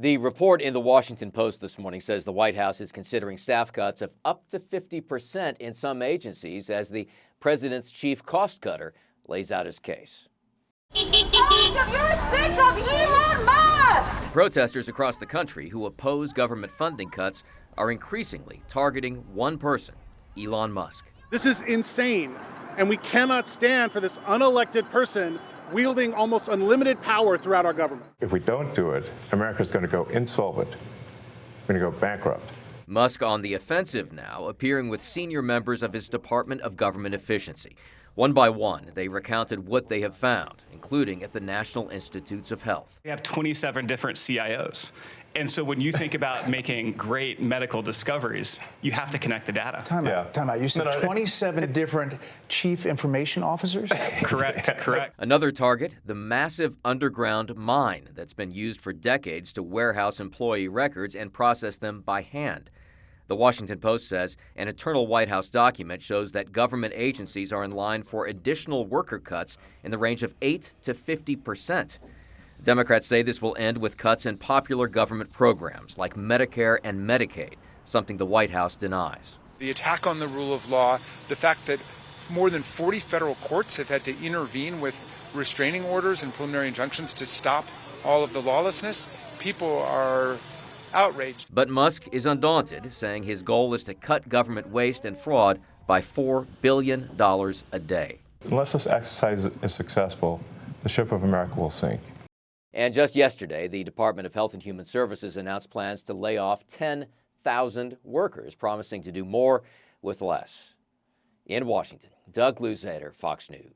The report in the Washington Post this morning says the White House is considering staff cuts of up to 50% in some agencies as the president's chief cost cutter lays out his case. You're sick of Elon Musk! Protesters across the country who oppose government funding cuts are increasingly targeting one person, Elon Musk. This is insane, and we cannot stand for this unelected person wielding almost unlimited power throughout our government. If we don't do it, America's going to go insolvent. We're going to go bankrupt. Musk on the offensive now, appearing with senior members of his Department of Government Efficiency. One by one, they recounted what they have found, including at the National Institutes of Health. We have 27 different CIOs. And so when you think about making great medical discoveries, you have to connect the data. Time out. You said 27 different chief information officers? Correct. Another target, the massive underground mine that's been used for decades to warehouse employee records and process them by hand. The Washington Post says an internal White House document shows that government agencies are in line for additional worker cuts in the range of 8 to 50%. Democrats say this will end with cuts in popular government programs like Medicare and Medicaid, something the White House denies. The attack on the rule of law, the fact that more than 40 federal courts have had to intervene with restraining orders and preliminary injunctions to stop all of the lawlessness, people are outraged. But Musk is undaunted, saying his goal is to cut government waste and fraud by $4 billion a day. Unless this exercise is successful, the ship of America will sink. And just yesterday, the Department of Health and Human Services announced plans to lay off 10,000 workers, promising to do more with less. In Washington, Doug Luzader, Fox News.